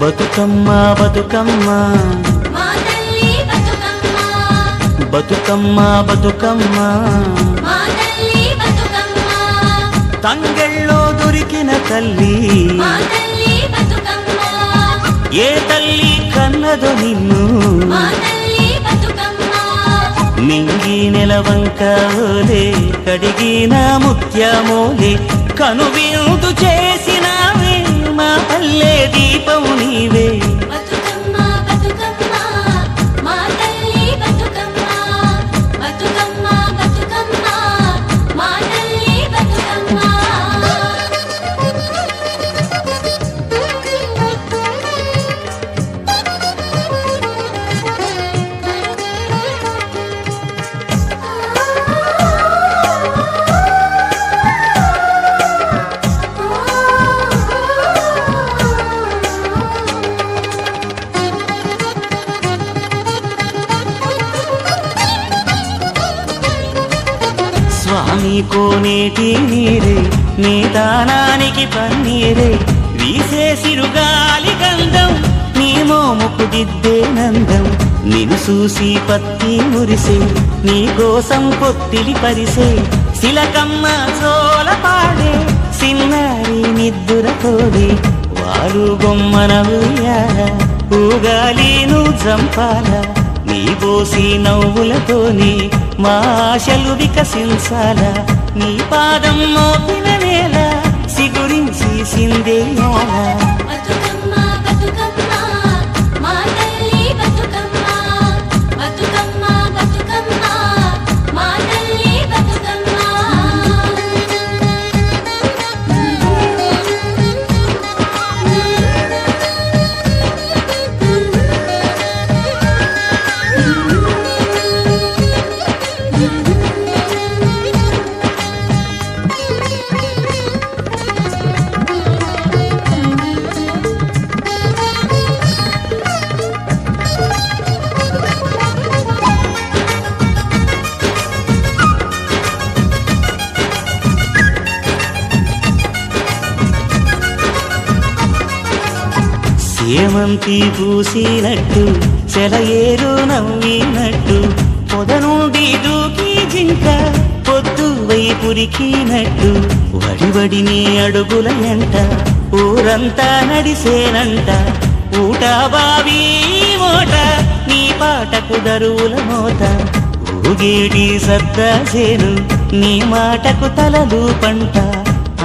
బతుకమ్మ బతుకమ్మ మా తల్లి బతుకమ్మ బతుకమ్మ బతుకమ్మ మా తల్లి బతుకమ్మ తంగెళ్ళో దొరికిన తల్లి మా తల్లి బతుకమ్మ ఏ తల్లి కన్నదో నిన్ను మా తల్లి బతుకమ్మ మింగి నెలవంకలే కడిగిన ముత్యమోలే కనువిందు చేసినావే మా పల్లె దీపం నీవే బతుకమ్మ బతుకమ్మ మా తల్లి బతుకమ్మ బతుకమ్మ బతుకమ్మ మా తల్లి బతుకమ్మ స్వామి కోనేటి నీరే నీ దానానికి పన్నీరే వీసే సిరుగాలి గంధం నీ మోముకు దిద్దే నందం నిన్ను చూసి పత్తి మురిసే నీ కోసం పొత్తిలి పరిసే శిలకమ్మ చోల పాడే సిన్నారి నిద్దురతోడే వారు బొమ్మన ఉయ్యాల ఊగాలి నువ్వు జంపాల నీ బోసి నవ్వులతోని మా ఆశలు వికసించాల నీ పాదం మోపిన నేల సిగురించి సిందేయాల బతుకమ్మ బతుకమ్మ మా తల్లి బతుకమ్మ బతుకమ్మ బతుకమ్మ మా తల్లి బతుకమ్మ సేమంతి పూసినట్టు సెలయేరు నవ్వినట్టు పొద నుండి దూకి జింక పొద్దు వైపురికినట్టు వడివడి నీ అడుగుల ఎంట ఊరంతా నడిసేనంట ఊట బావి మోట నీ పాటకు దరువుల మోత ఊగేటి సద్దాసేను నీ మాటకు తలలు పంట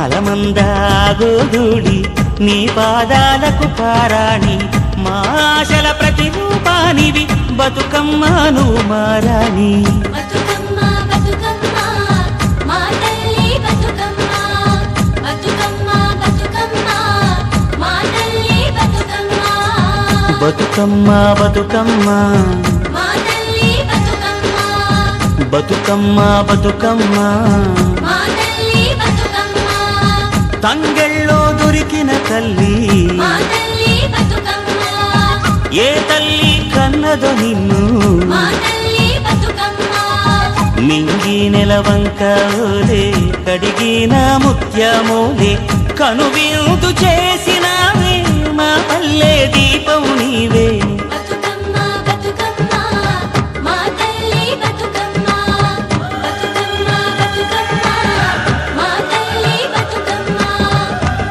అలమందాగోదూడి నీ పాదాలకు పారాణి మా ఆశల ప్రతిరూపానివి బతుకమ్మను మారాణి బతుకమ్మ బతుకమ్మ మా తల్లి బతుకమ్మ బతుకమ్మ బతుకమ్మ మా తల్లి బతుకమ్మ బతుకమ్మ బతుకమ్మ మా తల్లి బతుకమ్మ బతుకమ్మ బతుకమ్మ మా తల్లి బతుకమ్మ తంగెళ్ళో దొరికిన తల్లి మా తల్లి బతుకమ్మ ఏ తల్లి కన్నదో నిన్ను మా తల్లి బతుకమ్మ మింగి నెలవంకలే కడిగిన ముత్యమోలే కనువిందు చేసినావే మా పల్లె దీపం నీవే బతుకమ్మ బతుకమ్మ మా తల్లి బతుకమ్మ బతుకమ్మ బతుకమ్మ మా తల్లి బతుకమ్మ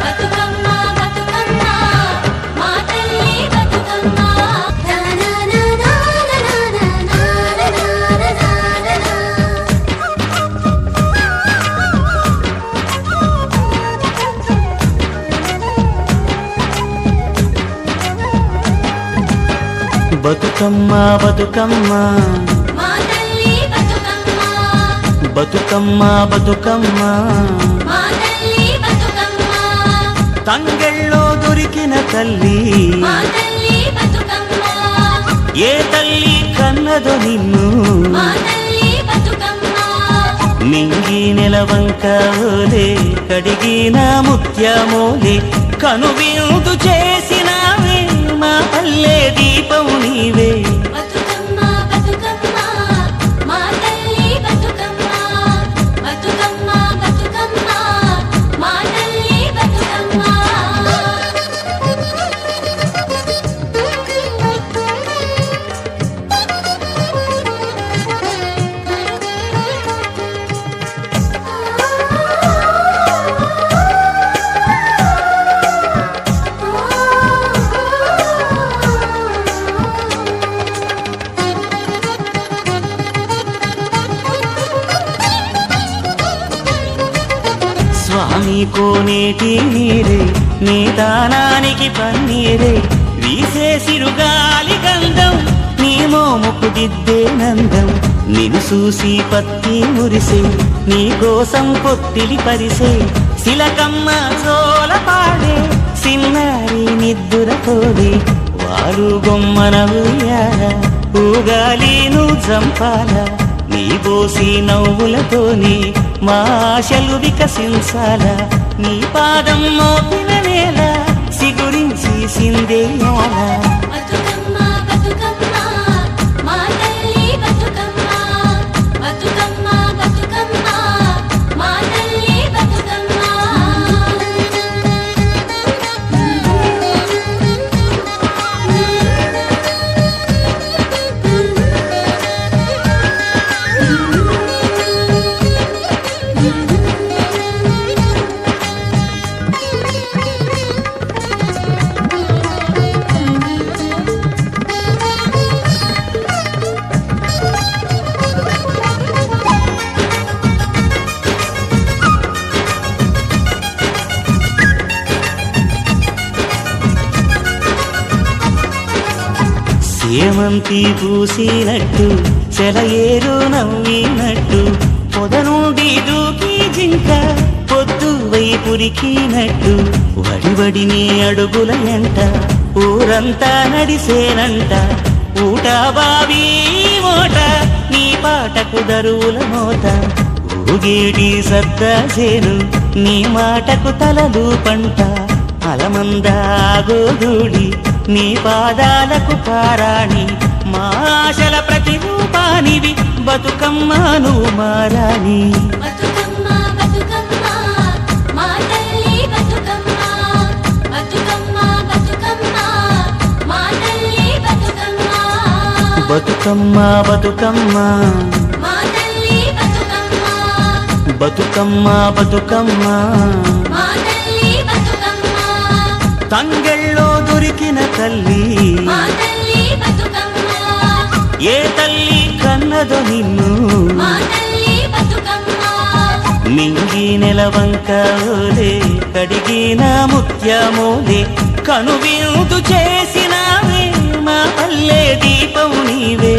బతుకమ్మ బతుకమ్మ మా తల్లి బతుకమ్మ బతుకమ్మ బతుకమ్మ మా తల్లి బతుకమ్మ బతుకమ్మ బతుకమ్మ మా తల్లి బతుకమ్మ తంగెళ్ళో దొరికిన తల్లి మా తల్లి బతుకమ్మ ఏ తల్లి కన్నదో నిన్ను మా తల్లి బతుకమ్మ మింగి నెలవంకలే కడిగిన ముత్యమోలే కనువిందు చేసినావే మా పల్లె దీపం నీవే బతుకమ్మ బతుకమ్మ మా తల్లి బతుకమ్మ బతుకమ్మ బతుకమ్మ మా తల్లి బతుకమ్మ కోనేటి నీరే నీ దానానికి పన్నీరే వీసే సిరుగాలి గంధం నీ మోముకు దిద్దే నందం నిన్ను చూసి పత్తి మురిసే నీ కోసం పొత్తిలి పరిసే శిలకమ్మ చోల పాడే సిన్నారి నిద్దురతోడే వారు గొమ్మన ఉయ్యాల ఊగాలి నువ్వు జంపాల నీ బోసి నవ్వులతోని మా ఆశలు వికసించాల నీ పాదం మోపిన నేల సిగురించి సిందేయాల బతుకమ్మ బతుకమ్మ మా తల్లి బతుకమ్మ బతుకమ్మ బతుకమ్మ మా తల్లి బతుకమ్మ సేమంతి పూసినట్టు చెలయేరు నవ్వినట్టు పొద నుండి దూకి జింక పొద్దు వైపురికినట్టు వడివడి నీ అడుగుల ఎంట ఊరంతా నడిసేనంట ఊట బావి మోట నీ పాటకు దరువుల మోత ఊగేటి సద్దా చేను నీ మాటకు తలలు పంట అలమందాగోదూడి నీ పాదాలకు పారాణి మా ఆశల ప్రతిరూపానివి బతుకమ్మను మారాని బతుకమ్మ బతుకమ్మ మా తల్లి బతుకమ్మ బతుకమ్మ బతుకమ్మ మా తల్లి బతుకమ్మ బతుకమ్మ బతుకమ్మ మా తల్లి బతుకమ్మ బతుకమ్మ బతుకమ్మ మా తల్లి బతుకమ్మ తంగెళ్ళో దొరికిన తల్లి మా తల్లి బతుకమ్మ ఏ తల్లి కన్నదో నిన్ను మా తల్లి బతుకమ్మ మింగి నెలవంక ఓలే కడిగిన ముత్యమోలే కనువిందు చేసినావే మా పల్లె దీపం నీవే